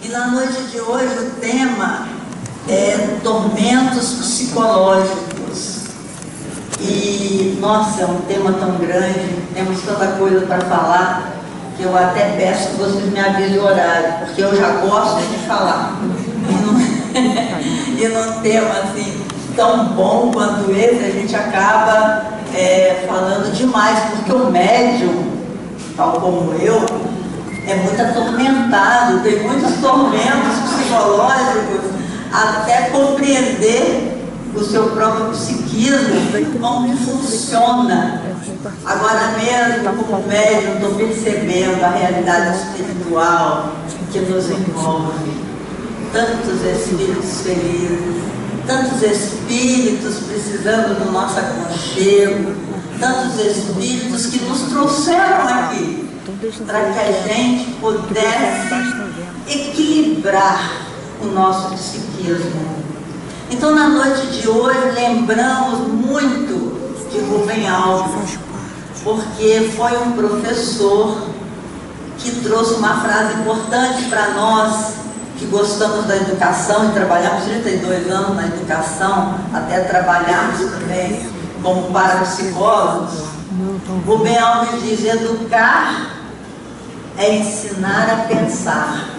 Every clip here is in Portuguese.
E na noite de hoje o tema é tormentos psicológicos. E, nossa, é um tema tão grande, temos tanta coisa para falar, que eu até peço que vocês me avisem o horário, porque eu já gosto de falar. E num tema assim, tão bom quanto esse, a gente acaba falando demais, porque o médium, tal como eu, é muito atormentado, tem muitos tormentos psicológicos, até compreender o seu próprio psiquismo, como funciona. Agora mesmo, como médium, estou percebendo a realidade espiritual que nos envolve. Tantos espíritos felizes, tantos espíritos precisando do nosso aconchego, tantos espíritos que nos trouxeram aqui para que a gente pudesse equilibrar o nosso psiquismo. Então, na noite de hoje, lembramos muito de Rubem Alves, porque foi um professor que trouxe uma frase importante para nós, que gostamos da educação e trabalhamos 32 anos na educação, até trabalharmos também como parapsicólogos. Rubem Alves diz: educar é ensinar a pensar.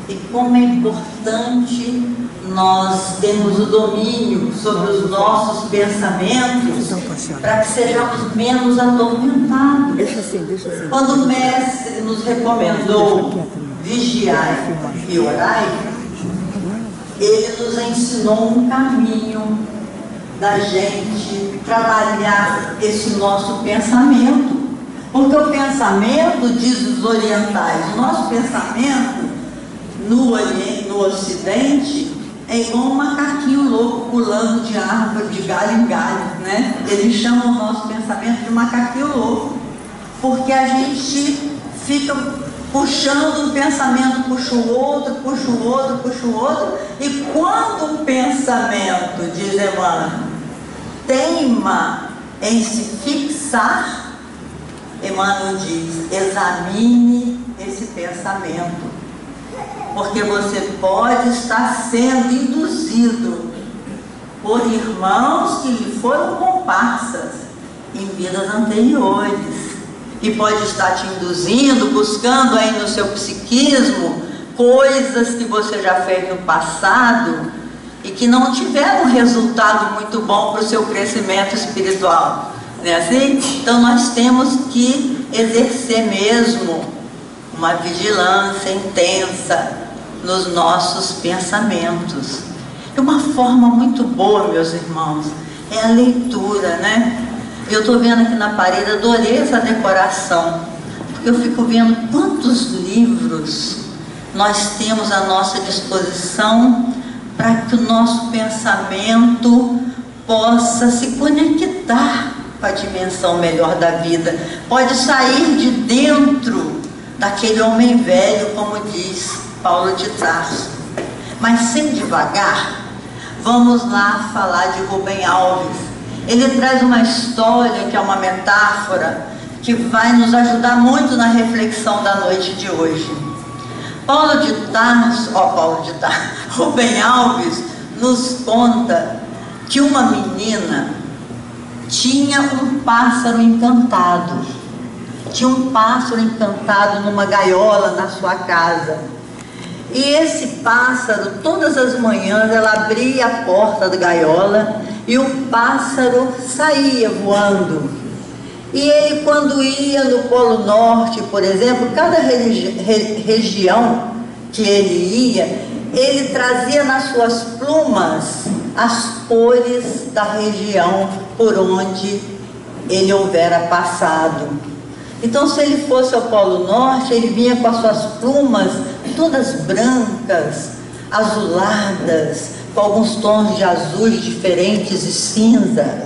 E como é importante nós termos o domínio sobre os nossos pensamentos para que sejamos menos atormentados. Deixa assim. Quando o mestre nos recomendou vigiai e orai, ele nos ensinou um caminho da gente trabalhar esse nosso pensamento. Porque o pensamento, diz os orientais, o nosso pensamento no Ocidente é igual um macaquinho louco pulando de árvore, de galho em galho, né? Eles chamam o nosso pensamento de macaquinho louco, porque a gente fica puxando um pensamento, puxa o outro, e quando o pensamento, diz Emmanuel, teima em se fixar, Emmanuel diz: examine esse pensamento, porque você pode estar sendo induzido por irmãos que lhe foram comparsas em vidas anteriores, e pode estar te induzindo, buscando aí no seu psiquismo coisas que você já fez no passado e que não tiveram um resultado muito bom para o seu crescimento espiritual, não é assim? Então nós temos que exercer mesmo uma vigilância intensa nos nossos pensamentos. E uma forma muito boa, meus irmãos, é a leitura, né? Eu estou vendo aqui na parede, adorei essa decoração, porque eu fico vendo quantos livros nós temos à nossa disposição para que o nosso pensamento possa se conectar com a dimensão melhor da vida. Pode sair de dentro daquele homem velho, como diz Paulo de Tarso. Mas sem devagar, vamos lá falar de Rubem Alves. Ele traz uma história que é uma metáfora que vai nos ajudar muito na reflexão da noite de hoje. Rubem Alves nos conta que uma menina tinha um pássaro encantado. Tinha um pássaro encantado numa gaiola na sua casa. E esse pássaro, todas as manhãs, ela abria a porta da gaiola e o pássaro saía voando. E ele, quando ia no Polo Norte, por exemplo, cada região que ele ia, ele trazia nas suas plumas as cores da região por onde ele houvera passado. Então, se ele fosse ao Polo Norte, ele vinha com as suas plumas todas brancas, azuladas, com alguns tons de azuis diferentes e cinza.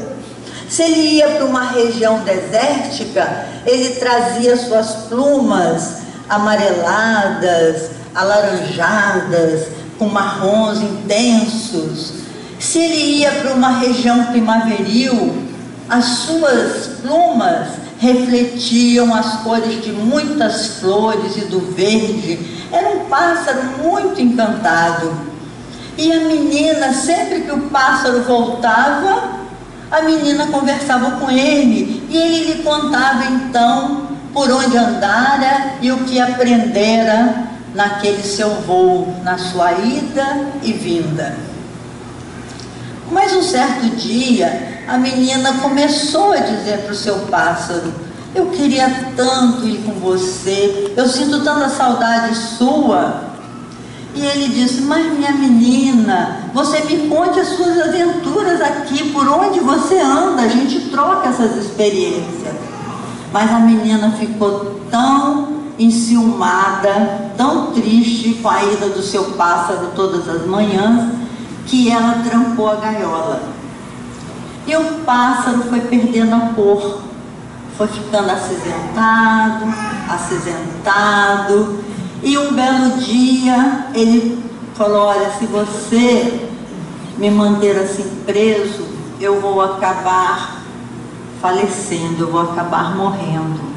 Se ele ia para uma região desértica, ele trazia suas plumas amareladas, alaranjadas, com marrons intensos. Se ele ia para uma região primaveril, as suas plumas refletiam as cores de muitas flores e do verde. Era um pássaro muito encantado. E a menina, sempre que o pássaro voltava, a menina conversava com ele, e ele lhe contava então por onde andara e o que aprendera naquele seu voo, na sua ida e vinda. Mas um certo dia, a menina começou a dizer para o seu pássaro: eu queria tanto ir com você, eu sinto tanta saudade sua. E ele disse: mas minha menina, você me conte as suas aventuras aqui, por onde você anda, a gente troca essas experiências. Mas a menina ficou tão enciumada, tão triste com a ida do seu pássaro todas as manhãs, que ela trancou a gaiola. E o pássaro foi perdendo a cor, foi ficando acinzentado, e um belo dia ele falou: olha, se você me manter assim preso, eu vou acabar falecendo, eu vou acabar morrendo.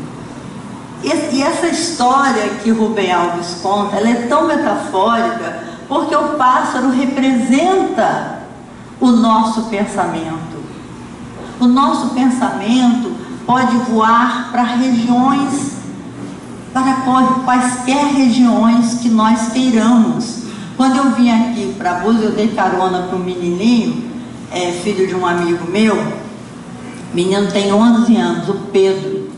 E essa história que Rubem Alves conta, ela é tão metafórica, porque o pássaro representa o nosso pensamento. O nosso pensamento pode voar para regiões, para quaisquer regiões que nós queiramos. Quando eu vim aqui para Búzios, eu dei carona para um menininho, filho de um amigo meu. O menino tem 11 anos, o Pedro.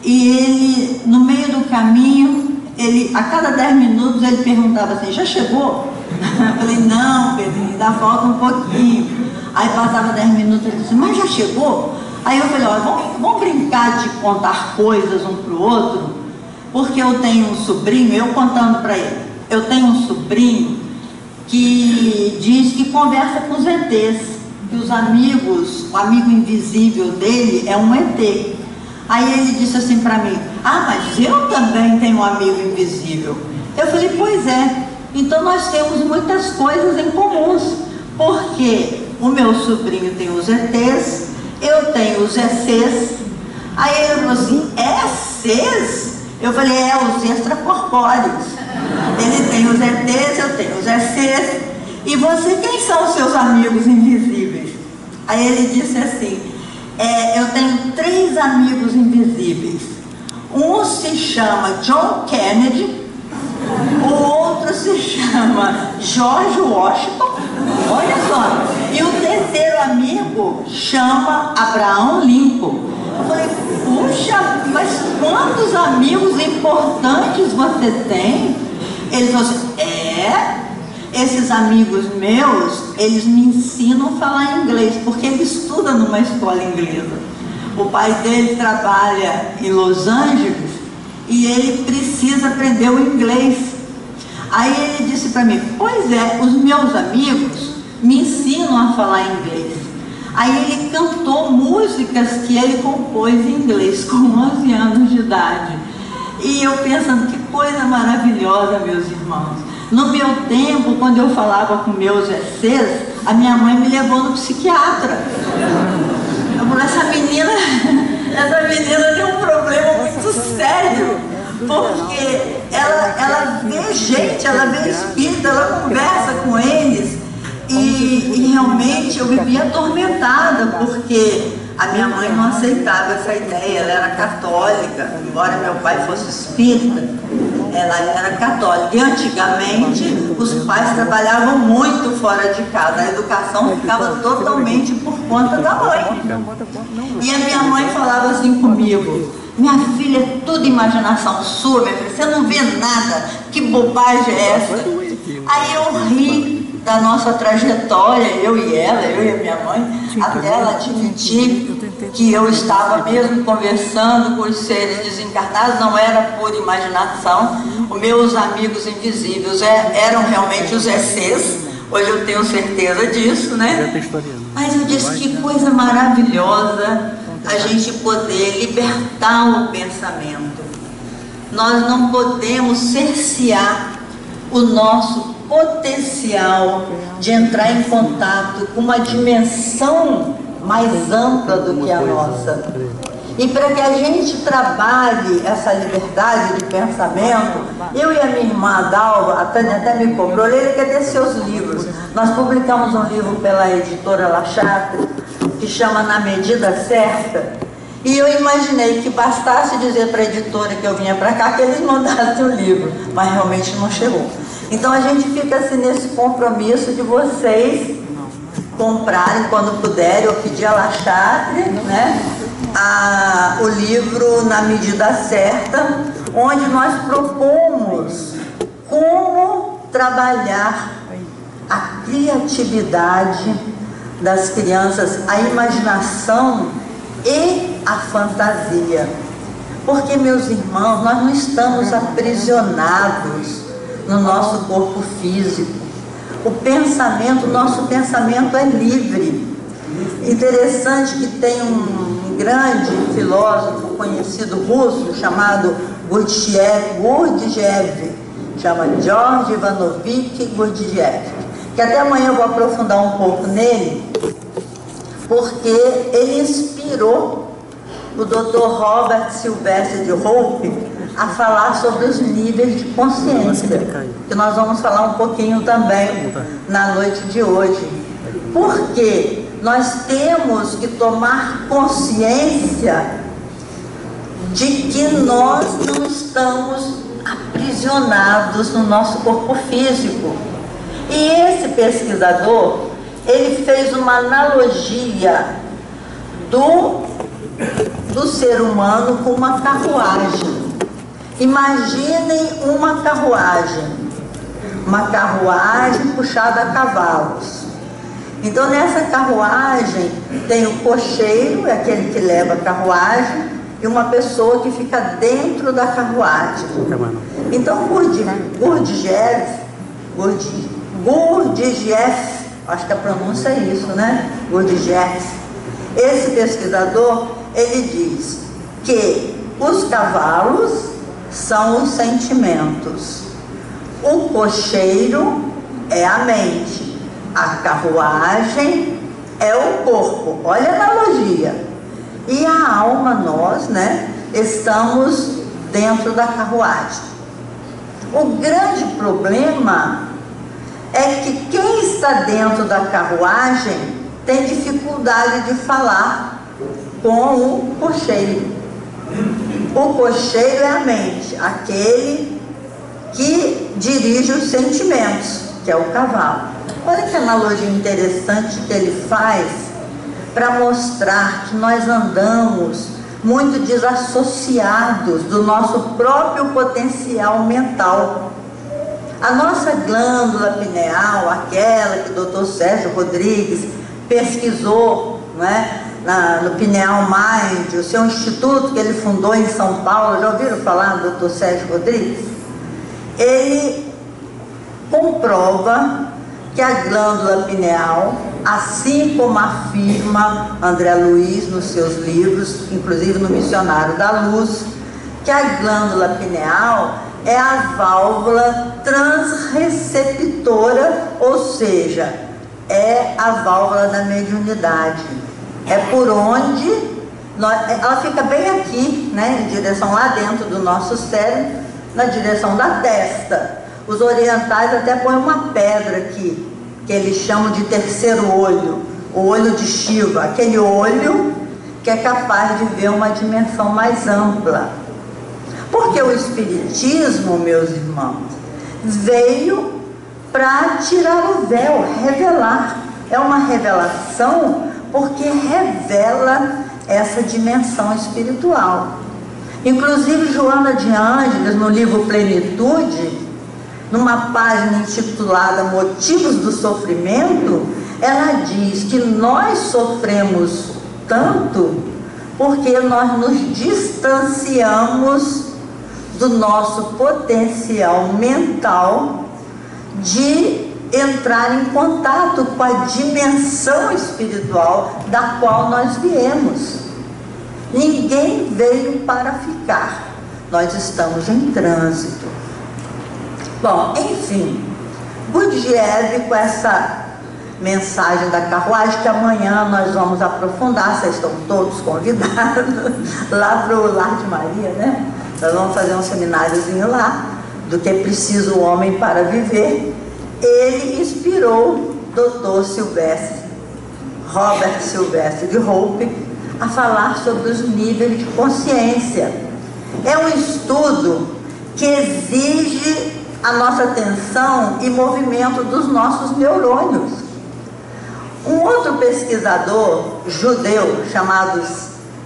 E ele, no meio do caminho, a cada 10 minutos ele perguntava assim: já chegou? Eu falei: não, Pedro, ainda falta um pouquinho. Aí passava 10 minutos, ele disse: mas já chegou? Aí eu falei: olha, vamos brincar de contar coisas um para o outro, porque eu tenho um sobrinho, eu contando para ele, eu tenho um sobrinho que diz que conversa com os ETs, que os amigos, o amigo invisível dele é um ET. Aí ele disse assim para mim: ah, mas eu também tenho um amigo invisível. Eu falei: pois é, então nós temos muitas coisas em comuns, porque o meu sobrinho tem os ETs, eu tenho os ECs. Aí ele falou assim: ECs? Eu falei: os extracorpóreos. Ele tem os ETs, eu tenho os ECs. E você, quem são os seus amigos invisíveis? Aí ele disse assim: eu tenho 3 amigos invisíveis. Um se chama John Kennedy, o outro se chama George Washington, olha só, e o terceiro amigo chama Abraham Lincoln. Eu falei: puxa, mas quantos amigos importantes você tem? Ele falou assim: esses amigos meus, eles me ensinam a falar inglês, porque ele estuda numa escola inglesa. O pai dele trabalha em Los Angeles e ele precisa aprender o inglês. Aí ele disse para mim: pois é, os meus amigos me ensinam a falar inglês. Aí ele cantou músicas que ele compôs em inglês com 11 anos de idade. E eu pensando, que coisa maravilhosa, meus irmãos. No meu tempo, quando eu falava com meus ECs, a minha mãe me levou no psiquiatra. Eu falei: essa menina tem um problema muito sério, porque ela vê gente, ela vê espírito, ela conversa com eles, e realmente eu vivia atormentada, porque a minha mãe não aceitava essa ideia. Ela era católica, embora meu pai fosse espírita, ela era católica. E antigamente os pais trabalhavam muito fora de casa, a educação ficava totalmente por conta da mãe. E a minha mãe falava assim comigo: minha filha, é tudo imaginação sua, minha filha, você não vê nada, que bobagem é essa? Aí eu ri da nossa trajetória, eu e a minha mãe, até ela admitir que eu estava mesmo conversando com os seres desencarnados, não era por imaginação. Os meus amigos invisíveis eram realmente os ECs, hoje eu tenho certeza disso, né? Mas eu disse: que coisa maravilhosa a gente poder libertar o pensamento. Nós não podemos cercear o nosso potencial de entrar em contato com uma dimensão mais ampla do que a nossa. E para que a gente trabalhe essa liberdade de pensamento, eu e a minha irmã Dalva, a Tânia até me cobrou, ele quer ter seus livros. Nós publicamos um livro pela editora La Chatre, que chama Na Medida Certa, e eu imaginei que bastasse dizer para a editora que eu vinha para cá, que eles mandassem o livro, mas realmente não chegou. Então a gente fica assim nesse compromisso de vocês comprarem quando puderem, ou pedir a La Chatre, né? O livro Na Medida Certa, onde nós propomos como trabalhar a criatividade das crianças, a imaginação e a fantasia. Porque, meus irmãos, nós não estamos aprisionados no nosso corpo físico. O pensamento, nosso pensamento é livre. Interessante que tem um grande filósofo conhecido russo chamado Gurdjieff, chama George Ivanovich Gurdjieff, que até amanhã eu vou aprofundar um pouco nele, porque ele inspirou o Dr. Robert Silvestre de Hope a falar sobre os níveis de consciência, que nós vamos falar um pouquinho também na noite de hoje. Porque nós temos que tomar consciência de que nós não estamos aprisionados no nosso corpo físico. E esse pesquisador, ele fez uma analogia do ser humano com uma carruagem. Imaginem uma carruagem puxada a cavalos. Então nessa carruagem tem o cocheiro, é aquele que leva a carruagem, e uma pessoa que fica dentro da carruagem. Então Gurdjieff, acho que a pronúncia é isso, né? Gurdjieff, esse pesquisador, ele diz que os cavalos são os sentimentos, o cocheiro é a mente, a carruagem é o corpo. Olha a analogia. E a alma, nós, né, estamos dentro da carruagem. O grande problema é que quem está dentro da carruagem tem dificuldade de falar com o cocheiro. O cocheiro é a mente, aquele que dirige os sentimentos, que é o cavalo. Olha que analogia interessante que ele faz para mostrar que nós andamos muito desassociados do nosso próprio potencial mental. A nossa glândula pineal, aquela que o Dr. Sérgio Rodrigues pesquisou, não é? No Pineal Mind, o seu instituto que ele fundou em São Paulo, já ouviram falar do Dr. Sérgio Rodrigues? Ele comprova que a glândula pineal, assim como afirma André Luiz nos seus livros, inclusive no Missionário da Luz, que a glândula pineal é a válvula transreceptora, ou seja, é a válvula da mediunidade. É por onde ela fica bem aqui, né, em direção lá dentro do nosso cérebro, na direção da testa. Os orientais até põem uma pedra aqui, que eles chamam de terceiro olho, o olho de Shiva, aquele olho que é capaz de ver uma dimensão mais ampla. Porque o Espiritismo, meus irmãos, veio para tirar o véu, revelar. É uma revelação porque revela essa dimensão espiritual. Inclusive Joana de Ângeles, no livro Plenitude, numa página intitulada Motivos do Sofrimento, ela diz que nós sofremos tanto porque nós nos distanciamos do nosso potencial mental de entrar em contato com a dimensão espiritual da qual nós viemos. Ninguém veio para ficar, nós estamos em trânsito. Bom, enfim, Gurdjieff, com essa mensagem da carruagem, que amanhã nós vamos aprofundar. Vocês estão todos convidados lá para o Lar de Maria, né? Nós vamos fazer um semináriozinho lá, do que é preciso o homem para viver. Ele inspirou Dr. Robert Silvestre de Hope a falar sobre os níveis de consciência. É um estudo que exige a nossa atenção e movimento dos nossos neurônios. Um outro pesquisador judeu chamado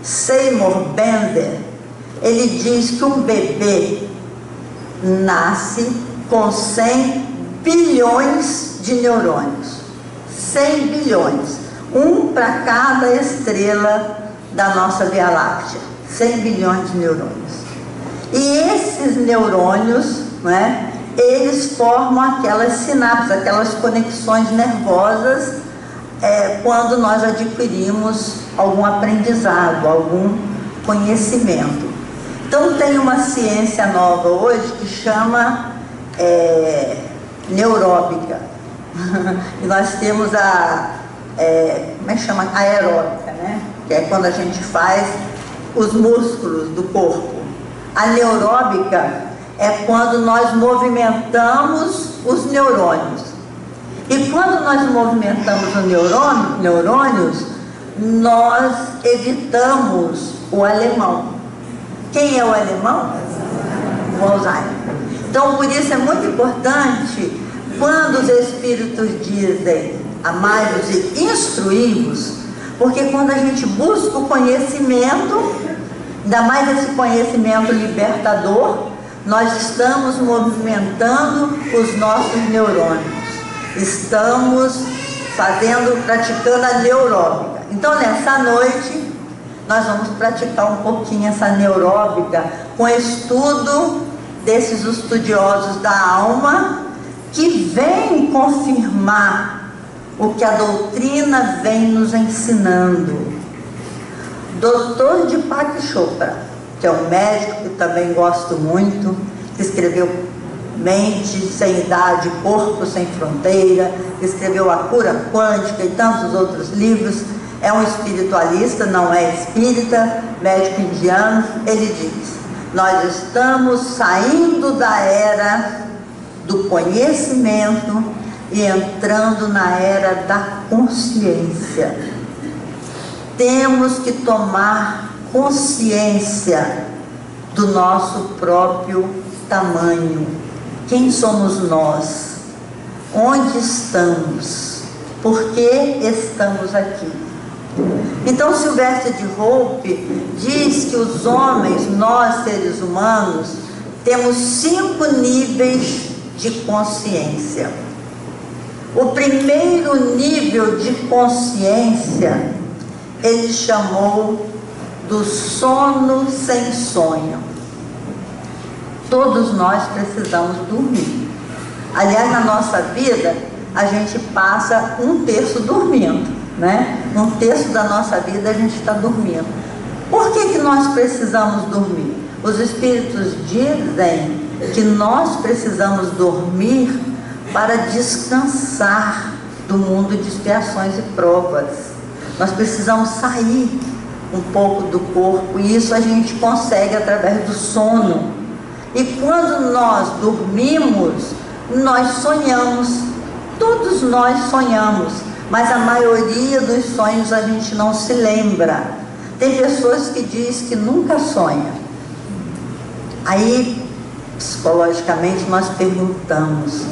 Seymour Bender, ele diz que um bebê nasce com 100 bilhões de neurônios. 100 bilhões. Um para cada estrela da nossa Via Láctea. 100 bilhões de neurônios. E esses neurônios, né, eles formam aquelas sinapses, aquelas conexões nervosas quando nós adquirimos algum aprendizado, algum conhecimento. Então tem uma ciência nova hoje que chama neuróbica. E nós temos como é que chama? Aeróbica, né? Que é quando a gente faz os músculos do corpo. A neuróbica é quando nós movimentamos os neurônios. E quando nós movimentamos os neurônios, nós evitamos o alemão. Quem é o alemão? O Alzheimer. Então, por isso é muito importante, quando os espíritos dizem amai-vos e instruí-vos, porque quando a gente busca o conhecimento, ainda mais esse conhecimento libertador, nós estamos movimentando os nossos neurônios. Estamos praticando a neuróbica. Então, nessa noite, nós vamos praticar um pouquinho essa neuróbica com estudo desses estudiosos da alma que vêm confirmar o que a doutrina vem nos ensinando. Dr. Deepak Chopra, que é um médico que também gosto muito, que escreveu Mente Sem Idade, Corpo Sem Fronteira, que escreveu A Cura Quântica e tantos outros livros, é um espiritualista, não é espírita, médico indiano. Ele diz: nós estamos saindo da era do conhecimento e entrando na era da consciência. Temos que tomar consciência do nosso próprio tamanho. Quem somos nós? Onde estamos? Por que estamos aqui? Então, Silvestre de Hope diz que os homens, nós seres humanos, temos 5 níveis de consciência. O primeiro nível de consciência ele chamou do sono sem sonho. Todos nós precisamos dormir. Aliás, na nossa vida, a gente passa 1/3 dormindo, né? 1/3 da nossa vida a gente está dormindo. Por que nós precisamos dormir? Os espíritos dizem que nós precisamos dormir para descansar do mundo de expiações e provas. Nós precisamos sair um pouco do corpo, e isso a gente consegue através do sono. E quando nós dormimos, nós sonhamos. Todos nós sonhamos, mas a maioria dos sonhos a gente não se lembra. Tem pessoas que dizem que nunca sonham. Aí, psicologicamente, nós perguntamos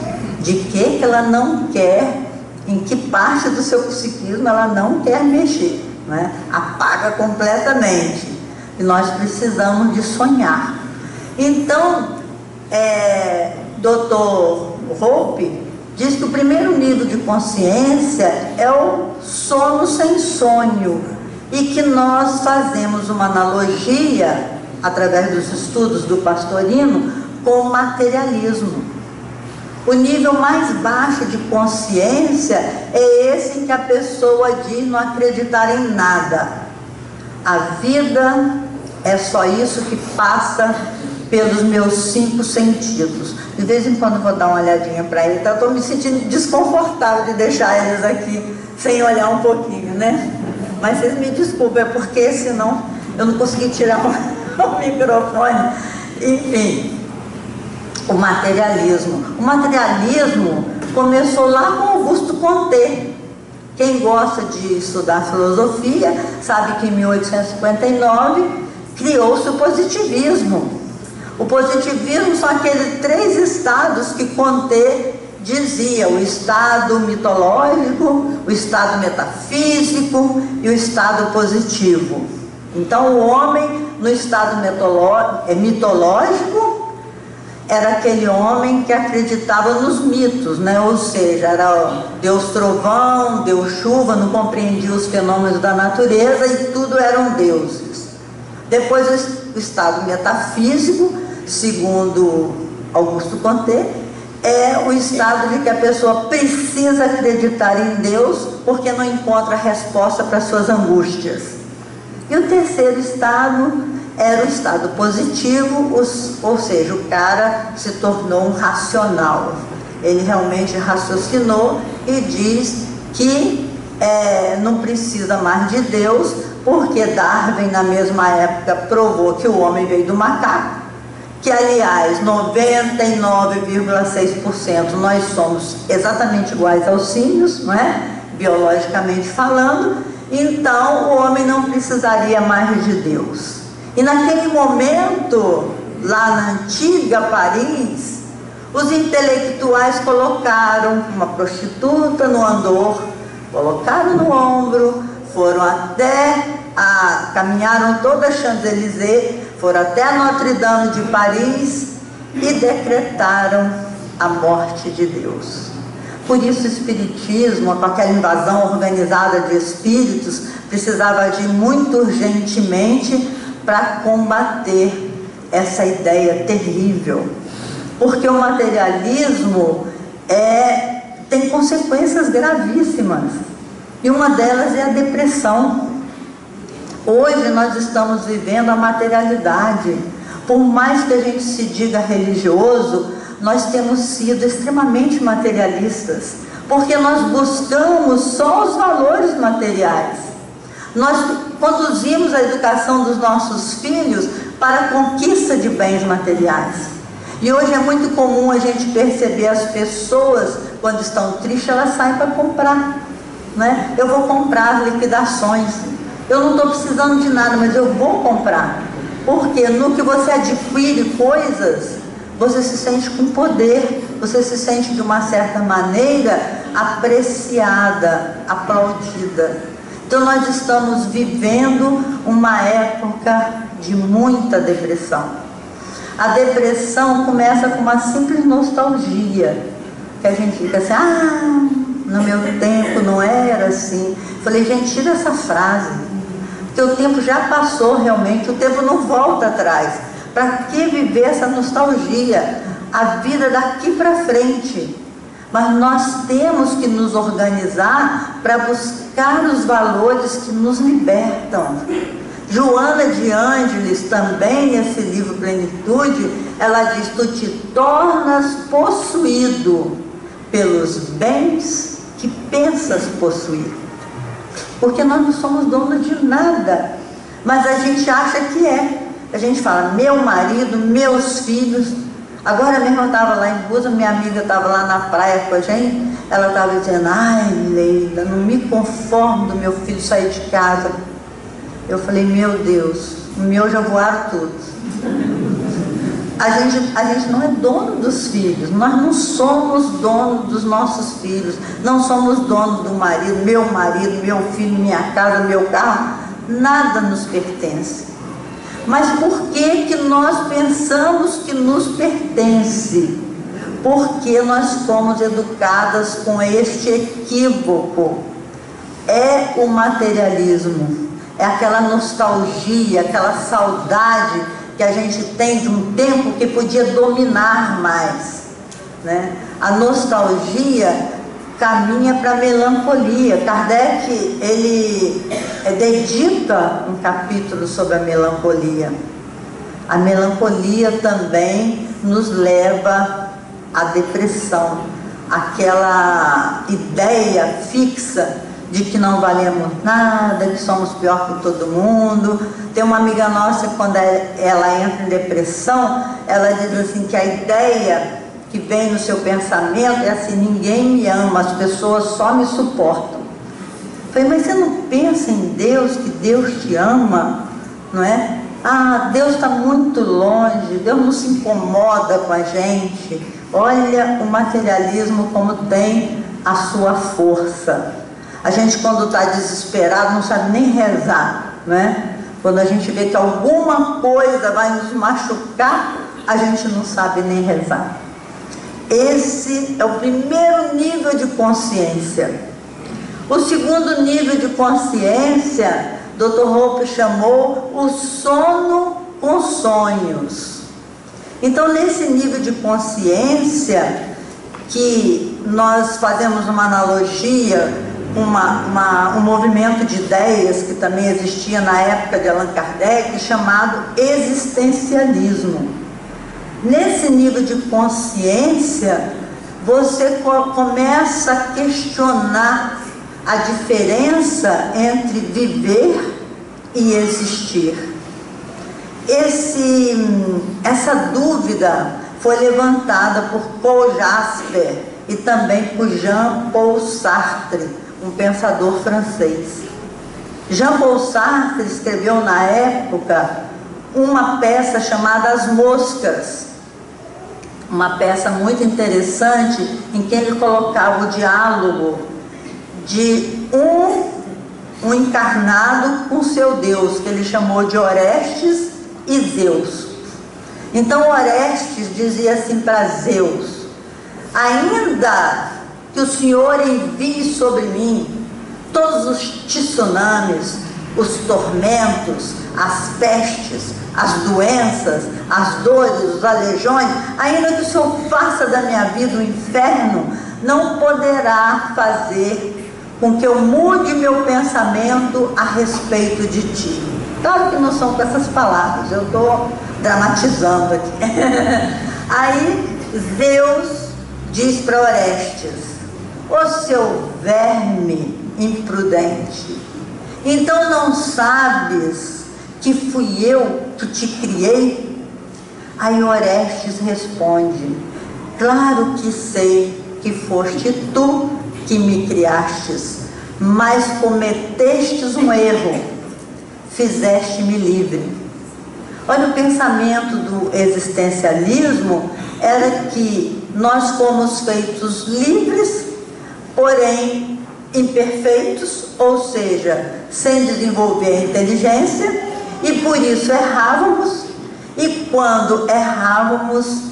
de que ela não quer, em que parte do seu psiquismo ela não quer mexer, né? Apaga completamente. E nós precisamos de sonhar. Então, Dr. Hope diz que o primeiro nível de consciência é o sono sem sonho, e que nós fazemos uma analogia, através dos estudos do Pastorino, com o materialismo. O nível mais baixo de consciência é esse em que a pessoa diz não acreditar em nada. A vida é só isso que passa pelos meus 5 sentidos. De vez em quando vou dar uma olhadinha para ele, então eu estou me sentindo desconfortável de deixar eles aqui sem olhar um pouquinho, né? Mas vocês me desculpem, é porque senão eu não consegui tirar o microfone. Enfim, o materialismo. O materialismo começou lá com Augusto Comte. Quem gosta de estudar filosofia sabe que em 1859 criou-se o positivismo. O positivismo são aqueles 3 estados que Comte dizia: o estado mitológico, o estado metafísico e o estado positivo. Então o homem no estado mitológico era aquele homem que acreditava nos mitos, né? Ou seja, era Deus trovão, Deus chuva, não compreendia os fenômenos da natureza e tudo eram deuses. Depois o estado metafísico, segundo Augusto Comte, é o estado de que a pessoa precisa acreditar em Deus porque não encontra resposta para suas angústias. E o terceiro estado era o estado positivo, ou seja, o cara se tornou um racional. Ele realmente raciocinou e diz que não precisa mais de Deus, porque Darwin, na mesma época, provou que o homem veio do macaco, que, aliás, 99,6% nós somos exatamente iguais aos símios, não é? Biologicamente falando. Então, o homem não precisaria mais de Deus. E naquele momento, lá na antiga Paris, os intelectuais colocaram uma prostituta no andor, colocaram no ombro, foram caminharam toda a Champs-Élysées, foram até a Notre-Dame de Paris e decretaram a morte de Deus. Por isso o espiritismo, com aquela invasão organizada de espíritos, precisava agir muito urgentemente para combater essa ideia terrível, porque o materialismo tem consequências gravíssimas, e uma delas é a depressão. Hoje nós estamos vivendo a materialidade. Por mais que a gente se diga religioso, nós temos sido extremamente materialistas, porque nós buscamos só os valores materiais. Nós conduzimos a educação dos nossos filhos para a conquista de bens materiais. E hoje é muito comum a gente perceber as pessoas, quando estão tristes, elas saem para comprar, né? Eu vou comprar liquidações. Eu não estou precisando de nada, mas eu vou comprar. Porque no que você adquire coisas, você se sente com poder, você se sente de uma certa maneira apreciada, aplaudida. Então nós estamos vivendo uma época de muita depressão. A depressão começa com uma simples nostalgia, que a gente fica assim: no meu tempo não era assim. Falei, gente, tira essa frase, porque o tempo já passou realmente, o tempo não volta atrás. Para que viver essa nostalgia? A vida daqui para frente. Mas nós temos que nos organizar para buscar os valores que nos libertam. Joana de Ângeles, também nesse livro Plenitude, ela diz: tu te tornas possuído pelos bens que pensas possuir. Porque nós não somos donos de nada, mas a gente acha que é. A gente fala: meu marido, meus filhos. Agora mesmo eu estava lá em Busa, minha amiga estava lá na praia com a gente, ela estava dizendo: ai, Leila, não me conformo do meu filho sair de casa. Eu falei: meu Deus, o meu já voaram tudo. A gente não é dono dos filhos, nós não somos donos dos nossos filhos, não somos donos do marido, meu filho, minha casa, meu carro, nada nos pertence. Mas por que nós pensamos que nos pertence? Porque nós fomos educadas com este equívoco. É o materialismo, é aquela nostalgia, aquela saudade que a gente tem de um tempo que podia dominar mais, né? A nostalgia caminha para a melancolia. Kardec, ele dedica um capítulo sobre a melancolia. A melancolia também nos leva a depressão, aquela ideia fixa de que não valemos nada, que somos pior que todo mundo. Tem uma amiga nossa, quando ela entra em depressão, ela diz assim, que a ideia que vem no seu pensamento é assim: ninguém me ama, as pessoas só me suportam. Eu falei, mas você não pensa em Deus, que Deus te ama, não é? Ah, Deus está muito longe, Deus não se incomoda com a gente. Olha o materialismo como tem a sua força. A gente, quando está desesperado, não sabe nem rezar, não é? Quando a gente vê que alguma coisa vai nos machucar, a gente não sabe nem rezar. Esse é o primeiro nível de consciência. O segundo nível de consciência, Dr. Hope chamou o sono com sonhos. Então, nesse nível de consciência, que nós fazemos uma analogia, um movimento de ideias que também existia na época de Allan Kardec, chamado existencialismo. Nesse nível de consciência, você começa a questionar a diferença entre viver e existir. Essa dúvida foi levantada por Paul Jasper e também por Jean-Paul Sartre, um pensador francês. Jean-Paul Sartre escreveu na época uma peça chamada As Moscas, uma peça muito interessante, em que ele colocava o diálogo de um encarnado com seu Deus, que ele chamou de Orestes e Zeus. Então Orestes dizia assim para Zeus: ainda que o Senhor envie sobre mim todos os tsunamis, os tormentos, as pestes, as doenças, as dores, os aleijões, ainda que o Senhor faça da minha vida um inferno, não poderá fazer com que eu mude meu pensamento a respeito de ti. Claro que não são com essas palavras, eu estou dramatizando aqui. Aí Zeus diz para Orestes: ó seu verme imprudente, então não sabes que fui eu que te criei? Aí Orestes responde: claro que sei que foste tu que me criastes, mas cometestes um erro, fizeste-me livre. Olha, o pensamento do existencialismo era que nós fomos feitos livres, porém imperfeitos, ou seja, sem desenvolver a inteligência, e por isso errávamos, e quando errávamos,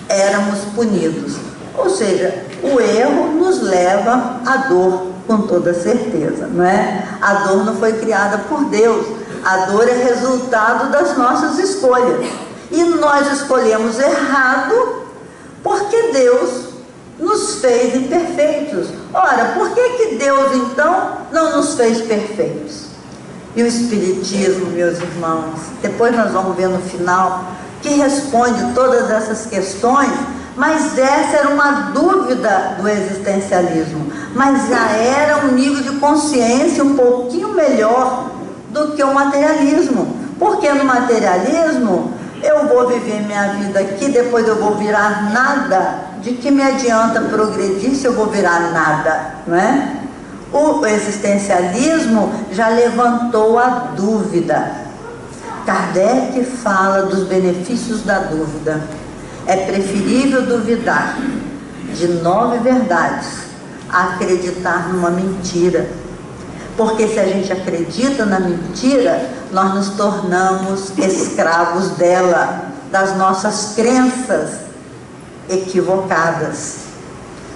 éramos punidos. Ou seja, o erro nos leva à dor, com toda certeza, não é? A dor não foi criada por Deus, a dor é resultado das nossas escolhas. E nós escolhemos errado porque Deus nos fez imperfeitos. Ora, por que Deus então não nos fez perfeitos? E o Espiritismo, meus irmãos, depois nós vamos ver no final, que responde todas essas questões, mas essa era uma dúvida do existencialismo, mas já era um nível de consciência um pouquinho melhor do que o materialismo, porque no materialismo eu vou viver minha vida aqui, depois eu vou virar nada. De que me adianta progredir se eu vou virar nada, não é? O existencialismo já levantou a dúvida. Kardec fala dos benefícios da dúvida. É preferível duvidar de 9 verdades a acreditar numa mentira. Porque se a gente acredita na mentira, nós nos tornamos escravos dela, das nossas crenças equivocadas.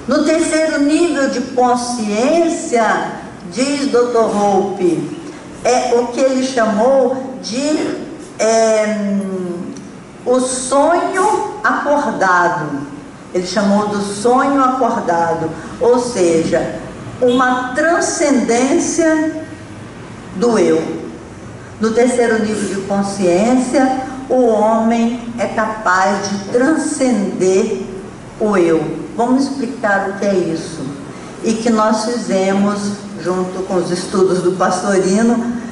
No terceiro nível de consciência, diz Dr. Hope, é o que ele chamou de o sonho acordado. Ele chamou do sonho acordado, ou seja, uma transcendência do eu. No terceiro nível de consciência, o homem é capaz de transcender o eu. Vamos explicar o que é isso. E que nós fizemos, junto com os estudos do Pastorino,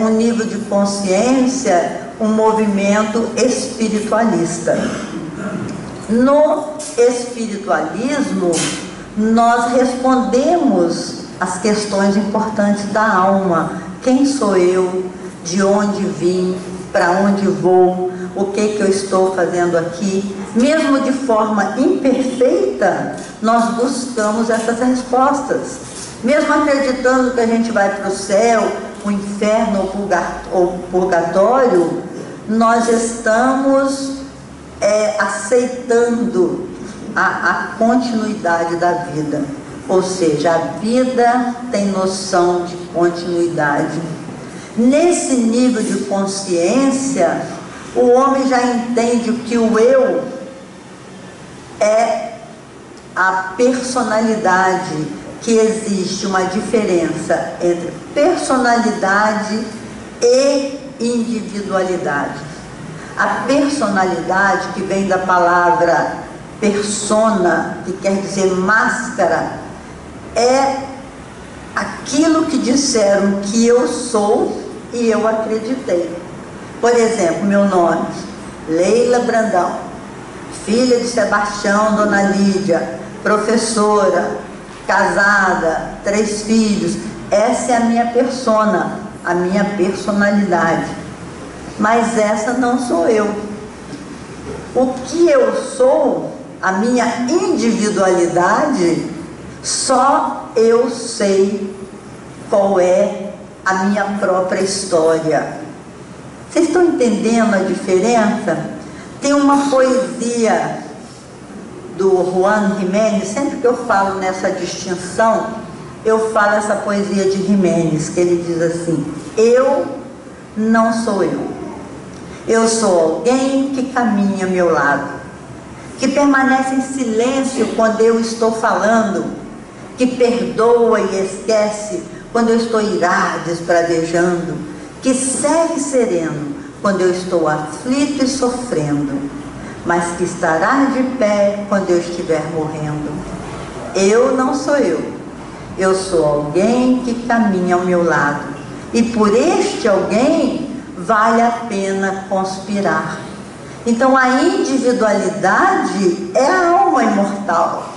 um nível de consciência, um movimento espiritualista. No espiritualismo, nós respondemos as questões importantes da alma. Quem sou eu? De onde vim? Para onde vou? O que eu estou fazendo aqui? Mesmo de forma imperfeita, nós buscamos essas respostas. Mesmo acreditando que a gente vai para o céu, o inferno ou purgatório, nós estamos aceitando a continuidade da vida. Ou seja, a vida tem noção de continuidade. Nesse nível de consciência, o homem já entende que o eu é a personalidade, que existe uma diferença entre personalidade e individualidade. A personalidade, que vem da palavra persona, que quer dizer máscara, é aquilo que disseram que eu sou e eu acreditei. Por exemplo, meu nome, Leila Brandão, filha de Sebastião, Dona Lídia, professora, casada, 3 filhos. Essa é a minha persona, a minha personalidade. Mas essa não sou eu. O que eu sou, a minha individualidade, só eu sei qual é a minha própria história. Vocês estão entendendo a diferença? Tem uma poesia do Juan Jiménez, sempre que eu falo nessa distinção, eu falo essa poesia de Jiménez, que ele diz assim: eu não sou eu. Eu sou alguém que caminha ao meu lado, que permanece em silêncio quando eu estou falando, que perdoa e esquece quando eu estou irado, esbravejando, que segue sereno quando eu estou aflito e sofrendo, mas que estará de pé quando eu estiver morrendo. Eu não sou eu. Eu sou alguém que caminha ao meu lado, e por este alguém vale a pena conspirar. Então a individualidade é a alma imortal.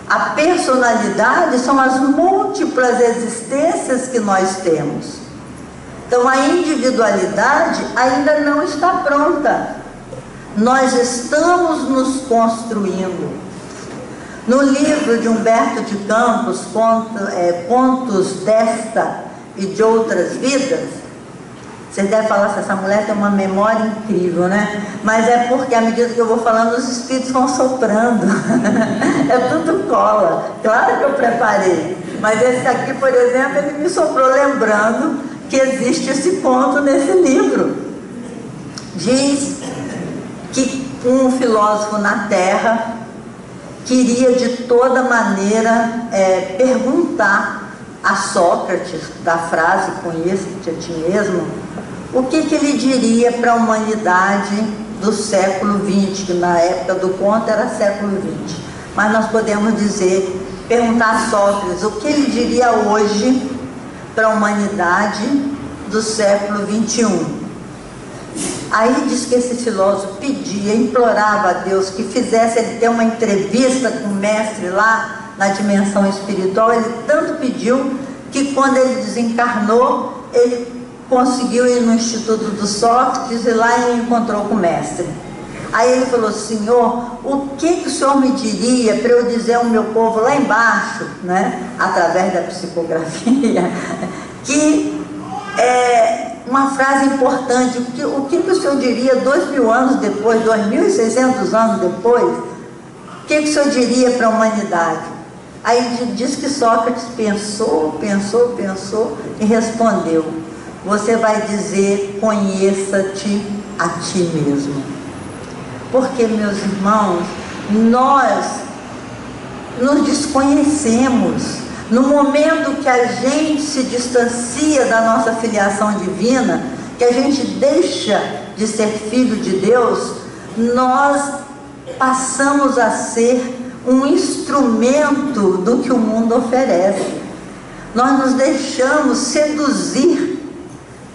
A personalidade são as múltiplas existências que nós temos. Então a individualidade ainda não está pronta. Nós estamos nos construindo. No livro de Humberto de Campos, Contos desta e de Outras Vidas, você deve falar se essa mulher tem uma memória incrível, né? Mas é porque à medida que eu vou falando, os espíritos vão soprando. É tudo cola. Claro que eu preparei. Mas esse aqui, por exemplo, ele me soprou lembrando que existe esse conto nesse livro. Diz que um filósofo na Terra queria de toda maneira perguntar a Sócrates, da frase "conheça-te a ti mesmo", o que ele diria para a humanidade do século XX, que na época do conto era século XX. Mas nós podemos perguntar a Sócrates o que ele diria hoje para a humanidade do século XXI. Aí diz que esse filósofo pedia, implorava a Deus que fizesse ele ter uma entrevista com o mestre lá na dimensão espiritual. Ele tanto pediu que quando ele desencarnou, ele conseguiu ir no Instituto do Sócrates e lá ele encontrou com o mestre. Aí ele falou: Senhor, o que o Senhor me diria para eu dizer ao meu povo lá embaixo, né, através da psicografia, que uma frase importante, o que o Senhor diria 2000 anos depois, 2600 anos depois, o que o Senhor diria para a humanidade? Aí diz que Sócrates pensou e respondeu: você vai dizer, conheça-te a ti mesmo. Porque, meus irmãos, nós nos desconhecemos. No momento que a gente se distancia da nossa filiação divina, que a gente deixa de ser filho de Deus, nós passamos a ser um instrumento do que o mundo oferece. Nós nos deixamos seduzir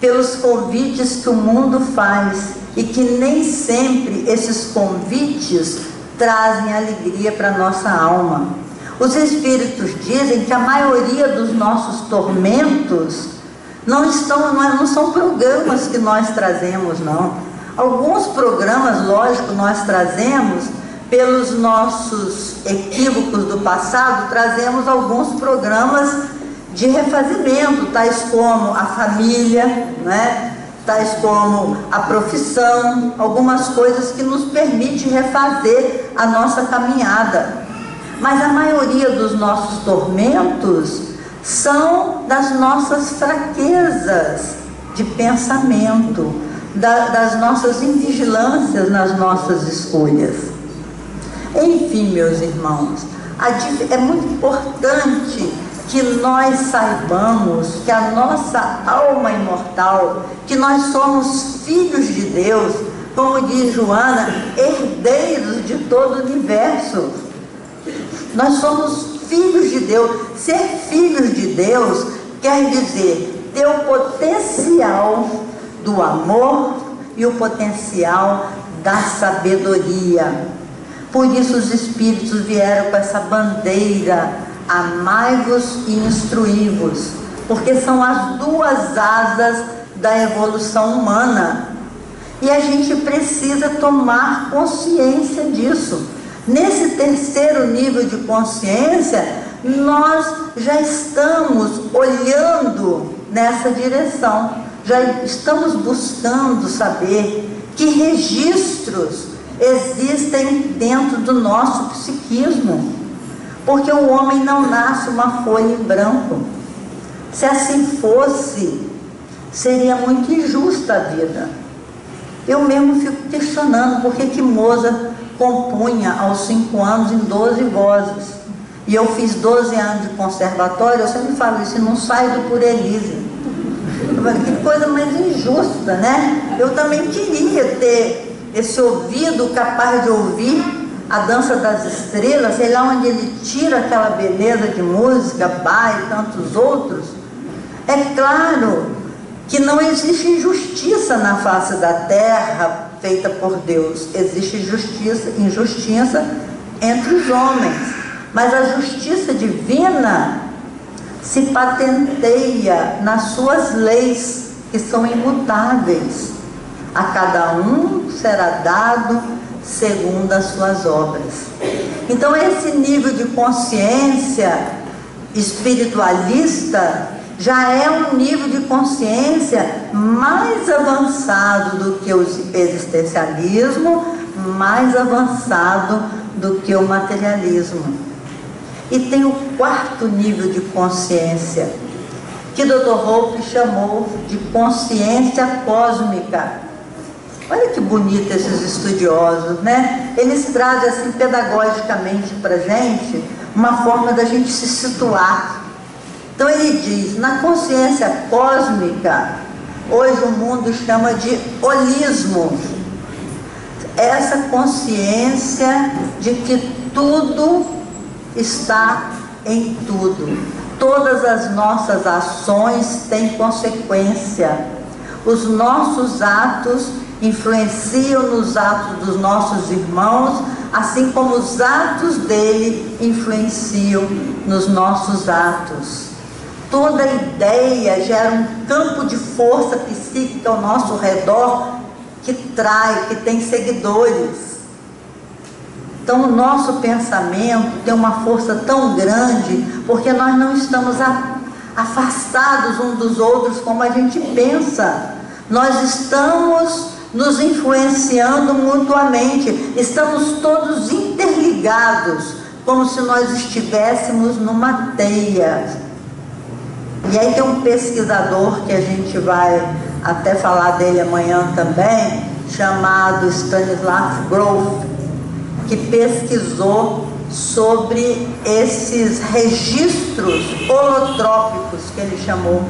pelos convites que o mundo faz e que nem sempre esses convites trazem alegria para a nossa alma. Os espíritos dizem que a maioria dos nossos tormentos não são programas que nós trazemos, não. Alguns programas, lógico, nós trazemos pelos nossos equívocos do passado, trazemos alguns programas de refazimento, tais como a família, né? Tais como a profissão, algumas coisas que nos permitem refazer a nossa caminhada. Mas a maioria dos nossos tormentos são das nossas fraquezas de pensamento, das nossas invigilâncias nas nossas escolhas. Enfim, meus irmãos, é muito importante que nós saibamos que a nossa alma imortal, que nós somos filhos de Deus, como diz Joana, herdeiros de todo o universo. Nós somos filhos de Deus. Ser filhos de Deus quer dizer ter o potencial do amor e o potencial da sabedoria. Por isso os Espíritos vieram com essa bandeira: amai-vos e instruí-vos, porque são as duas asas da evolução humana. E a gente precisa tomar consciência disso. Nesse terceiro nível de consciência, nós já estamos olhando nessa direção, já estamos buscando saber que registros existem dentro do nosso psiquismo, porque o homem não nasce uma folha em branco. Se assim fosse, seria muito injusta a vida. Eu mesmo fico questionando por que Mozart compunha aos 5 anos em 12 vozes. E eu fiz 12 anos de conservatório, eu sempre falo isso, não saio do Por Elise. Eu falei, que coisa mais injusta, né? Eu também queria ter esse ouvido capaz de ouvir a Dança das Estrelas, sei lá onde ele tira aquela beleza de música, Bach e tantos outros. É claro que não existe injustiça na face da terra feita por Deus. Existe injustiça entre os homens, mas a justiça divina se patenteia nas suas leis, que são imutáveis. A cada um será dado segundo as suas obras. Então esse nível de consciência espiritualista já é um nível de consciência mais avançado do que o existencialismo, mais avançado do que o materialismo. E tem o quarto nível de consciência, que Dr. Hope chamou de consciência cósmica. Olha que bonito esses estudiosos, né? Eles trazem assim pedagogicamente para a gente uma forma da gente se situar. Então ele diz, na consciência cósmica, hoje o mundo chama de holismo. Essa consciência de que tudo está em tudo. Todas as nossas ações têm consequência. Os nossos atos influenciam nos atos dos nossos irmãos, assim como os atos dele influenciam nos nossos atos. Toda ideia gera um campo de força psíquica ao nosso redor que tem seguidores. Então o nosso pensamento tem uma força tão grande porque nós não estamos afastados uns dos outros como a gente pensa. Nós estamos nos influenciando mutuamente, estamos todos interligados, como se nós estivéssemos numa teia. E aí tem um pesquisador que a gente vai até falar dele amanhã também, chamado Stanislav Grof, que pesquisou sobre esses registros holotrópicos que ele chamou.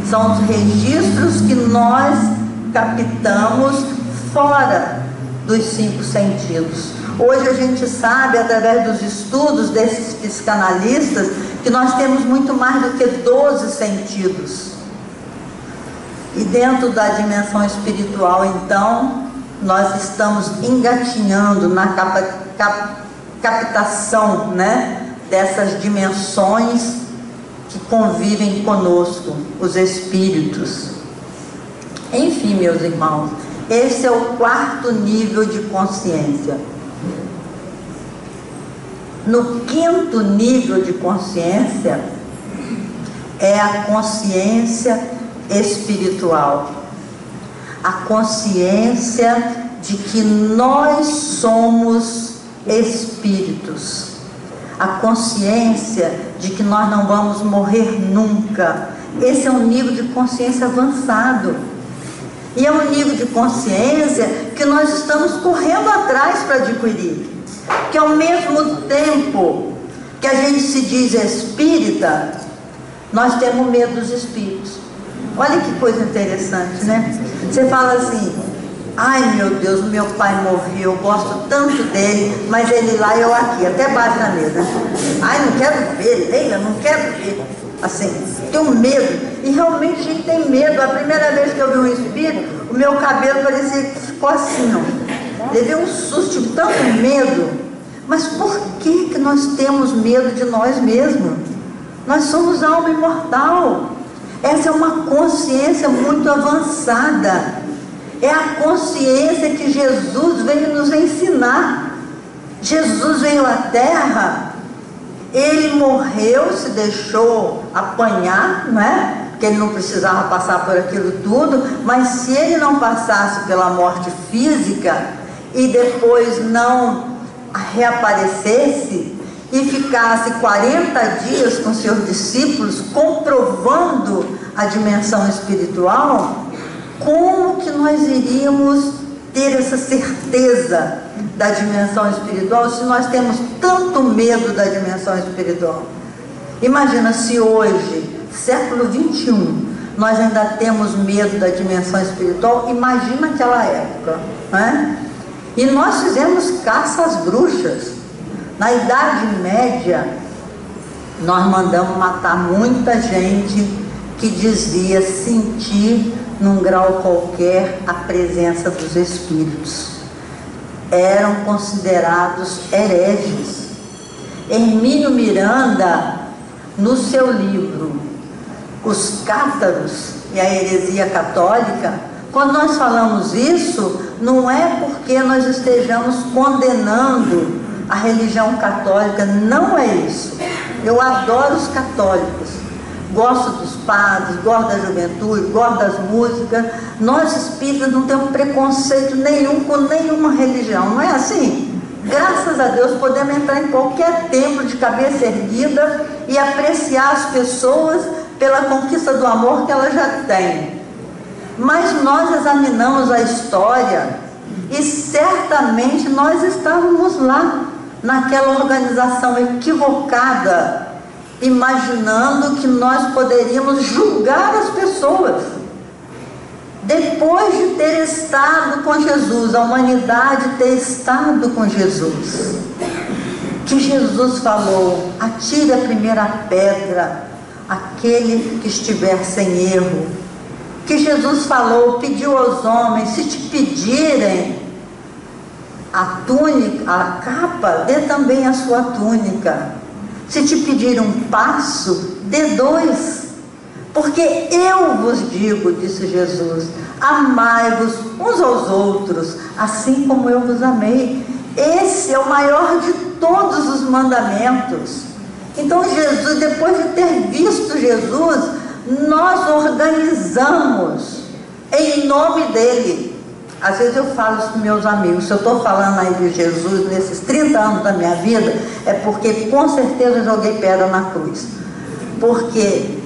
São os registros que nós captamos fora dos 5 sentidos. Hoje a gente sabe, através dos estudos desses psicanalistas, que nós temos muito mais do que 12 sentidos. E dentro da dimensão espiritual, então, nós estamos engatinhando na captação, né, dessas dimensões que convivem conosco, os espíritos. Enfim, meus irmãos, esse é o 4º nível de consciência. No 5º nível de consciência é a consciência espiritual. A consciência de que nós somos espíritos. A consciência de que nós não vamos morrer nunca. Esse é um nível de consciência avançado. E é um nível de consciência que nós estamos correndo atrás para adquirir. Que ao mesmo tempo que a gente se diz espírita, nós temos medo dos espíritos. Olha que coisa interessante, né? Você fala assim: ai meu Deus, meu pai morreu, eu gosto tanto dele, mas ele lá e eu aqui, até bate na mesa. Ai, não quero ver, Leila, não quero ver. Assim, tenho medo. E realmente a gente tem medo. A primeira vez que eu vi um espírito, o meu cabelo parecia que ficou assim, ó. Levei um susto, tive tanto medo. Mas por que nós temos medo de nós mesmos? Nós somos alma imortal. Essa é uma consciência muito avançada. É a consciência que Jesus veio nos ensinar. Jesus veio à Terra, ele morreu, se deixou apanhar, não é? Porque ele não precisava passar por aquilo tudo, mas se ele não passasse pela morte física e depois não reaparecesse e ficasse 40 dias com seus discípulos comprovando a dimensão espiritual, como que nós iríamos ter essa certeza da dimensão espiritual se nós temos tanto medo da dimensão espiritual? Imagina se hoje, século 21, nós ainda temos medo da dimensão espiritual. Imagina aquela época, né? E nós fizemos caça às bruxas. Na Idade Média, nós mandamos matar muita gente que dizia sentir num grau qualquer a presença dos espíritos. Eram considerados hereges. Hermínio Miranda, no seu livro Os Cátaros e a Heresia Católica, quando nós falamos isso, não é porque nós estejamos condenando a religião católica, não é isso. Eu adoro os católicos, gosto dos padres, gosto da juventude, gosto das músicas. Nós espíritas não temos preconceito nenhum com nenhuma religião, não é assim? Graças a Deus podemos entrar em qualquer templo de cabeça erguida e apreciar as pessoas pela conquista do amor que elas já têm. Mas nós examinamos a história e certamente nós estávamos lá, naquela organização equivocada, imaginando que nós poderíamos julgar as pessoas. Depois de ter estado com Jesus, a humanidade ter estado com Jesus, que Jesus falou: atire a primeira pedra aquele que estiver sem erro. Que Jesus falou, pediu aos homens: se te pedirem a túnica, a capa, dê também a sua túnica. Se te pedir um passo, dê 2. Porque eu vos digo, disse Jesus, amai-vos uns aos outros, assim como eu vos amei. Esse é o maior de todos os mandamentos. Então Jesus, depois de ter visto Jesus, nós organizamos em nome dele. Às vezes eu falo isso com meus amigos: se eu estou falando aí de Jesus nesses 30 anos da minha vida, é porque com certeza eu joguei pedra na cruz. Porque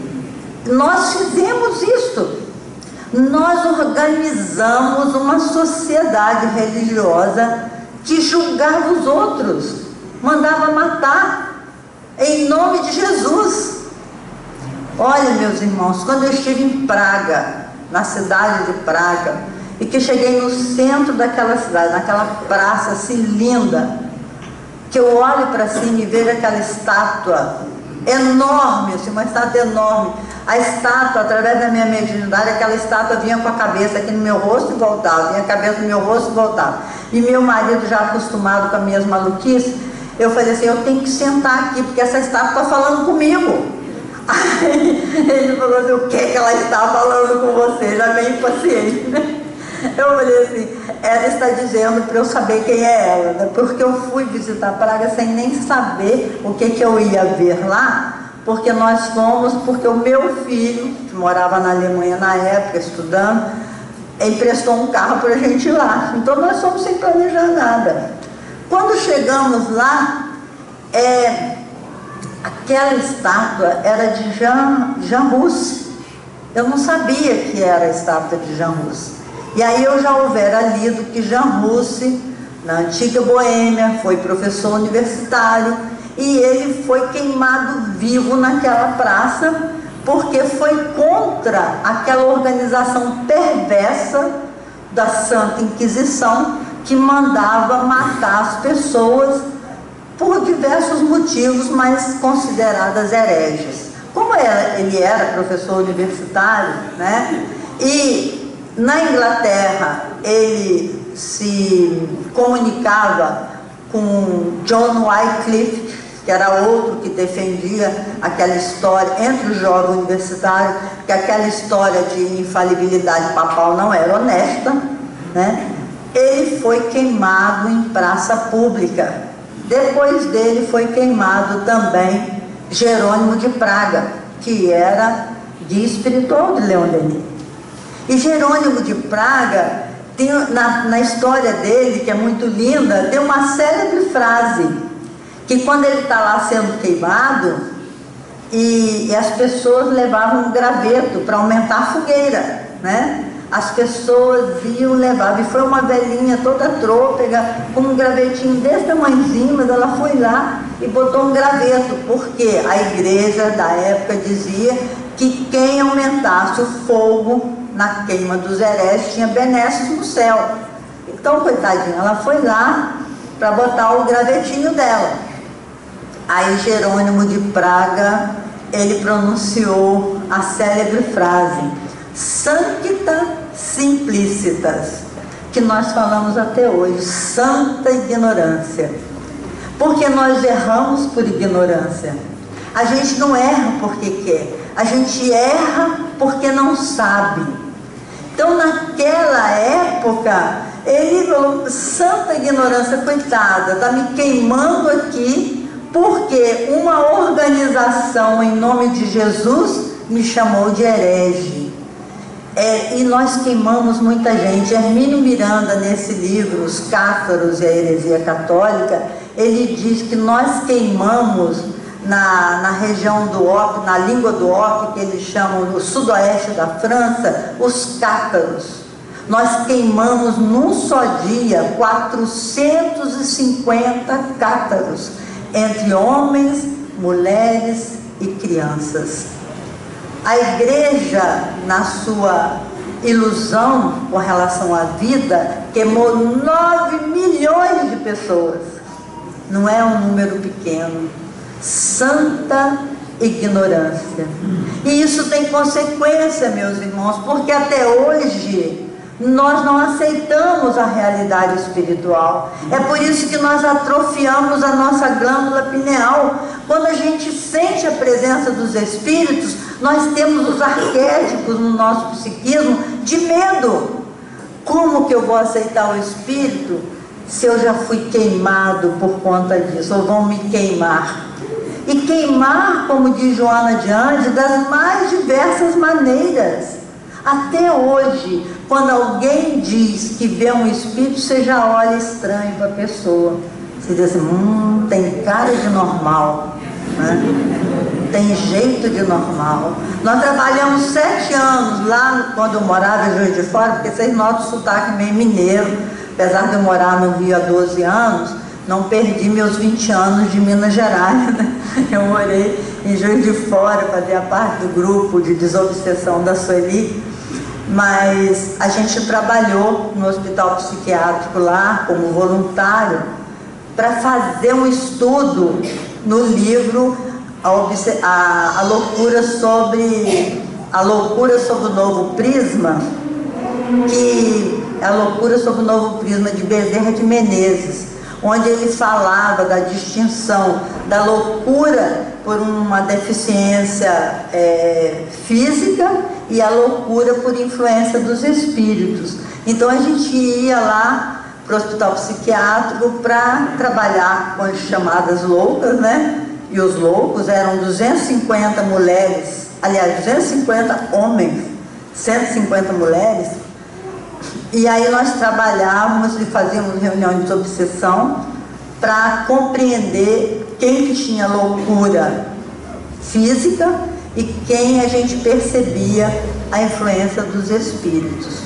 nós fizemos isso. Nós organizamos uma sociedade religiosa que julgava os outros, mandava matar em nome de Jesus. Olha, meus irmãos, quando eu estive em Praga, na cidade de Praga, e que cheguei no centro daquela cidade, naquela praça assim linda, que eu olho para cima e vejo aquela estátua enorme, assim, uma estátua enorme. A estátua, através da minha mediunidade, aquela estátua vinha com a cabeça aqui no meu rosto e voltava, vinha a cabeça no meu rosto e voltava. E meu marido, já acostumado com as minhas maluquices, eu falei assim, eu tenho que sentar aqui, porque essa estátua está falando comigo. Aí ele falou assim, o que ela está falando com você? Já meio impaciente. Eu falei assim, ela está dizendo para eu saber quem é ela, né? Porque eu fui visitar Praga sem nem saber o que eu ia ver lá, porque nós fomos, porque o meu filho, que morava na Alemanha na época, estudando, emprestou um carro para a gente ir lá. Então nós fomos sem planejar nada. Quando chegamos lá, aquela estátua era de Jean Hus. Eu não sabia que era a estátua de Jean Hus. E aí eu já houvera lido que Jean Hus, na antiga Boêmia, foi professor universitário, e ele foi queimado vivo naquela praça, porque foi contra aquela organização perversa da Santa Inquisição, que mandava matar as pessoas por diversos motivos, mas consideradas hereges. Como ele era professor universitário, né? E na Inglaterra ele se comunicava com John Wycliffe, que era outro que defendia aquela história entre os jovens universitários, que aquela história de infalibilidade papal não era honesta, né? Ele foi queimado em praça pública. Depois dele foi queimado também Jerônimo de Praga, que era guia espiritual de Leon Denis. E Jerônimo de Praga, tem, na história dele, que é muito linda, tem uma célebre frase, que quando ele está lá sendo queimado, e as pessoas levavam um graveto para aumentar a fogueira, né? As pessoas iam, levavam, e foi uma velhinha toda trôpega, com um gravetinho desse tamanhozinho, mas ela foi lá e botou um graveto, porque a igreja da época dizia que quem aumentasse o fogo na queima dos hereges tinha benesses no céu. Então, coitadinha, ela foi lá para botar o gravetinho dela. Aí Jerônimo de Praga, ele pronunciou a célebre frase Sancta Simplicitas, que nós falamos até hoje, santa ignorância, porque nós erramos por ignorância. A gente não erra porque quer, a gente erra porque não sabe. Então naquela época ele falou, santa ignorância, coitada, está me queimando aqui, porque uma organização em nome de Jesus me chamou de herege. E nós queimamos muita gente. Hermínio Miranda, nesse livro, Os Cátaros e a Heresia Católica, ele diz que nós queimamos na região do Orbe, na língua do Orbe, que eles chamam no sudoeste da França, os cátaros. Nós queimamos num só dia 450 cátaros, entre homens, mulheres e crianças. A igreja, na sua ilusão com relação à vida, queimou 9 milhões de pessoas. Não é um número pequeno. Santa ignorância. E isso tem consequência, meus irmãos, porque até hoje nós não aceitamos a realidade espiritual. É por isso que nós atrofiamos a nossa glândula pineal. Quando a gente sente a presença dos espíritos, nós temos os arquétipos no nosso psiquismo de medo. Como que eu vou aceitar o espírito se eu já fui queimado por conta disso? Ou vão me queimar? E queimar, como diz Joana de Andes, das mais diversas maneiras. Até hoje, quando alguém diz que vê um espírito, você já olha estranho para a pessoa. Você diz assim, tem cara de normal, né? Tem jeito de normal. Nós trabalhamos 7 anos lá, quando eu morava em Juiz de Fora, porque vocês notam o sotaque meio mineiro. Apesar de eu morar no Rio há 12 anos, não perdi meus 20 anos de Minas Gerais, né? Eu morei em Juiz de Fora, fazia parte do grupo de desobsessão da Sueli. mas a gente trabalhou no hospital psiquiátrico lá como voluntário para fazer um estudo no livro a loucura sobre o Novo Prisma, que é a loucura sobre o Novo Prisma de Bezerra de Menezes, onde ele falava da distinção da loucura por uma deficiência física e a loucura por influência dos espíritos. Então a gente ia lá para o hospital psiquiátrico para trabalhar com as chamadas loucas, né? E os loucos eram 250 mulheres, aliás, 250 homens, 150 mulheres. E aí nós trabalhávamos e fazíamos reuniões de obsessão para compreender quem que tinha loucura física e quem a gente percebia a influência dos espíritos.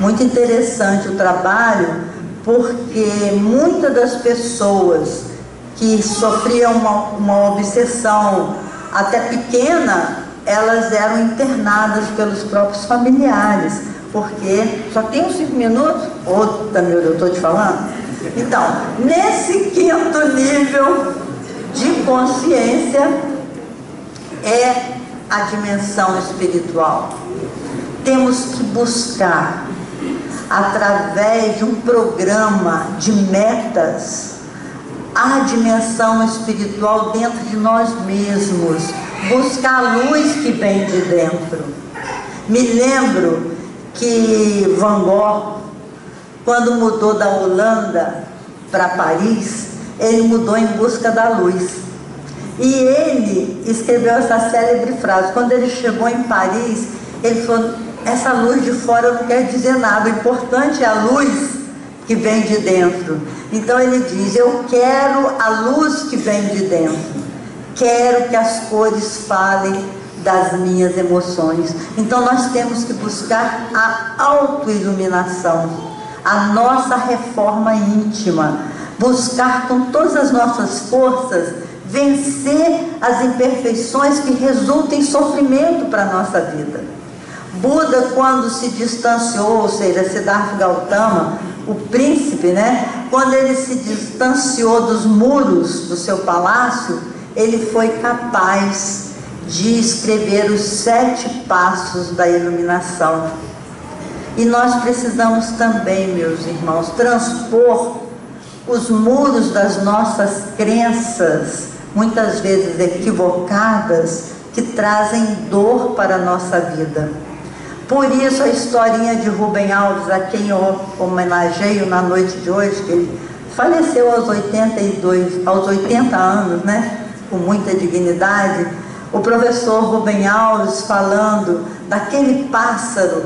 Muito interessante o trabalho, porque muitas das pessoas que sofriam uma obsessão até pequena, elas eram internadas pelos próprios familiares, porque só tem uns 5 minutos, Tamilda, eu estou te falando? Então, nesse 5º nível de consciência é a dimensão espiritual. Temos que buscar, através de um programa de metas, a dimensão espiritual dentro de nós mesmos, buscar a luz que vem de dentro. Me lembro que Van Gogh, quando mudou da Holanda para Paris, ele mudou em busca da luz. E ele escreveu essa célebre frase. Quando ele chegou em Paris, ele falou: essa luz de fora não quer dizer nada, o importante é a luz que vem de dentro. Então ele diz: eu quero a luz que vem de dentro, quero que as cores falem das minhas emoções. Então nós temos que buscar a autoiluminação, a nossa reforma íntima, buscar com todas as nossas forças vencer as imperfeições que resultam em sofrimento para a nossa vida. Buda, quando se distanciou, ou seja, Siddhartha Gautama, o príncipe, né? Quando ele se distanciou dos muros do seu palácio, ele foi capaz de escrever os 7 passos da iluminação. E nós precisamos também, meus irmãos, transpor os muros das nossas crenças, muitas vezes equivocadas, que trazem dor para a nossa vida. Por isso a historinha de Rubem Alves, a quem eu homenageio na noite de hoje, que ele faleceu aos 80 anos, né? Com muita dignidade. O professor Rubem Alves falando daquele pássaro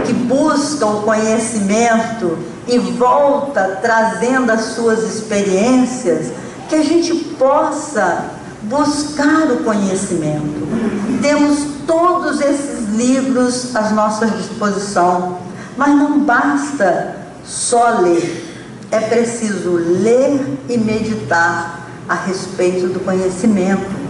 que busca o conhecimento e volta trazendo as suas experiências, que a gente possa buscar o conhecimento. Temos todos esses livros à nossa disposição, mas não basta só ler, é preciso ler e meditar a respeito do conhecimento.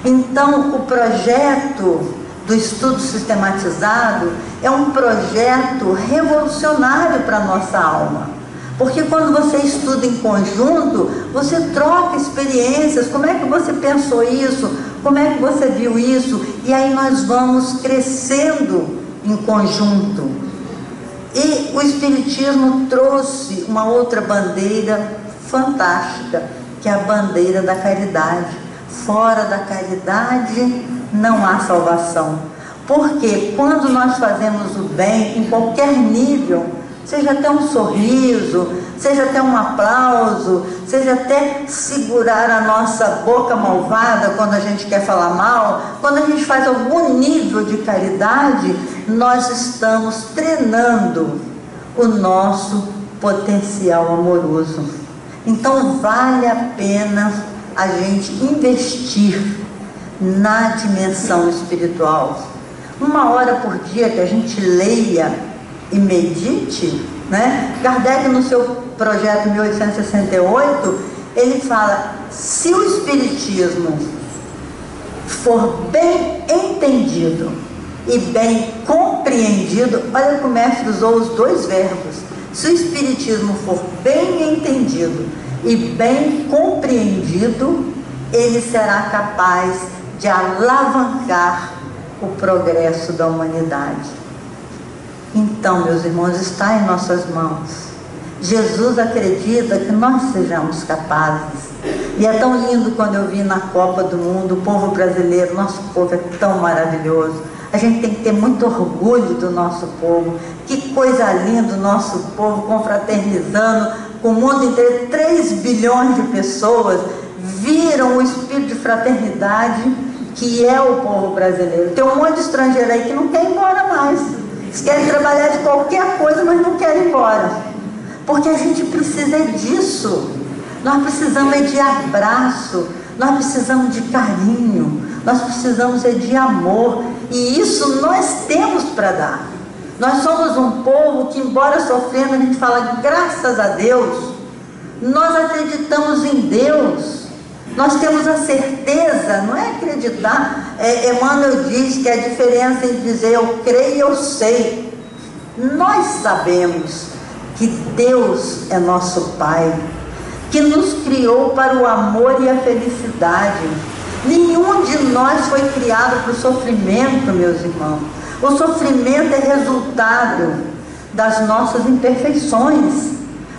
Então, o projeto do estudo sistematizado é um projeto revolucionário para a nossa alma, porque quando você estuda em conjunto, você troca experiências. Como é que você pensou isso? Como é que você viu isso? E aí nós vamos crescendo em conjunto. E o Espiritismo trouxe uma outra bandeira fantástica, que é a bandeira da caridade. Fora da caridade não há salvação. Porque quando nós fazemos o bem, em qualquer nível, seja até um sorriso, seja até um aplauso, seja até segurar a nossa boca malvada quando a gente quer falar mal, quando a gente faz algum nível de caridade, nós estamos treinando o nosso potencial amoroso. Então vale a pena a gente investir na dimensão espiritual. 1 hora por dia que a gente leia e medite, né? Kardec, no seu projeto 1868, ele fala: se o Espiritismo for bem entendido e bem compreendido. Olha que o mestre usou os dois verbos. Se o Espiritismo for bem entendido e bem compreendido, ele será capaz de alavancar o progresso da humanidade. Então, meus irmãos, está em nossas mãos. Jesus acredita que nós sejamos capazes. E é tão lindo quando eu vi na Copa do Mundo, o povo brasileiro, nosso povo é tão maravilhoso. A gente tem que ter muito orgulho do nosso povo. Que coisa linda o nosso povo confraternizando com o mundo inteiro. 3 bilhões de pessoas viram o espírito de fraternidade que é o povo brasileiro. Tem um monte de estrangeiro aí que não quer ir embora mais. Eles querem trabalhar de qualquer coisa, mas não querem ir embora. Porque a gente precisa disso. Nós precisamos de abraço, nós precisamos de carinho, nós precisamos de amor. E isso nós temos para dar. Nós somos um povo que, embora sofrendo, a gente fala graças a Deus. Nós acreditamos em Deus. Nós temos a certeza, não é acreditar. Emmanuel diz que a diferença entre dizer eu creio e eu sei. Nós sabemos que Deus é nosso Pai, que nos criou para o amor e a felicidade. Nenhum de nós foi criado para o sofrimento, meus irmãos. O sofrimento é resultado das nossas imperfeições,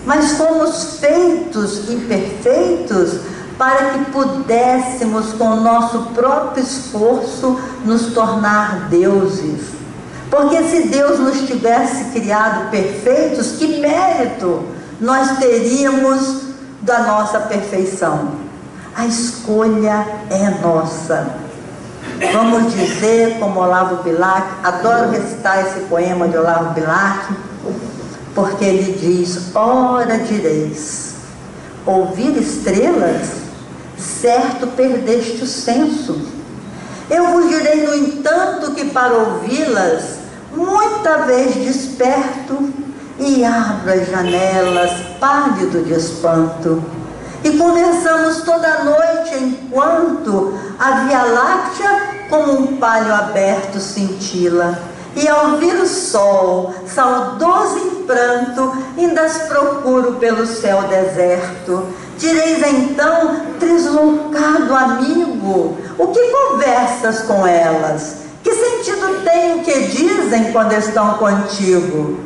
mas fomos feitos imperfeitos para que pudéssemos, com o nosso próprio esforço, nos tornar deuses. Porque se Deus nos tivesse criado perfeitos, que mérito nós teríamos da nossa perfeição? A escolha é nossa. Vamos dizer como Olavo Bilac, adoro recitar esse poema de Olavo Bilac, porque ele diz: ora direis, ouvir estrelas, certo perdeste o senso. Eu vos direi, no entanto, que para ouvi-las, muita vez desperto e abro as janelas, pálido de espanto. E conversamos toda a noite, enquanto a Via Láctea, como um palho aberto, cintila. E ao vir o sol, saudoso em pranto, ainda as procuro pelo céu deserto. Direis então, deslocado amigo, o que conversas com elas? Que sentido tem o que dizem quando estão contigo?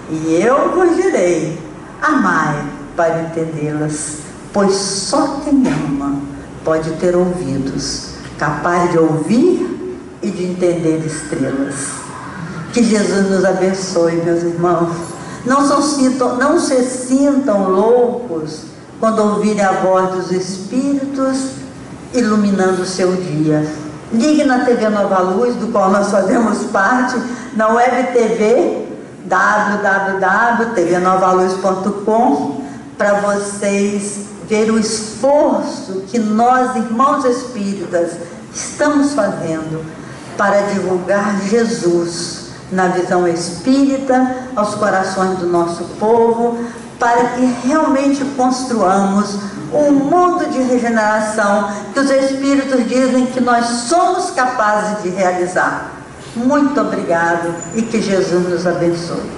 E eu vos direi: amai para entendê-las, pois só quem ama pode ter ouvidos, capaz de ouvir e de entender estrelas. Que Jesus nos abençoe, meus irmãos. Não se sintam loucos quando ouvirem a voz dos Espíritos iluminando o seu dia. Ligue na TV Nova Luz, do qual nós fazemos parte, na Web TV, www.tvnovaluz.com, para vocês verem o esforço que nós, irmãos espíritas, estamos fazendo para divulgar Jesus na visão espírita aos corações do nosso povo, para que realmente construamos um mundo de regeneração que os Espíritos dizem que nós somos capazes de realizar. Muito obrigado e que Jesus nos abençoe.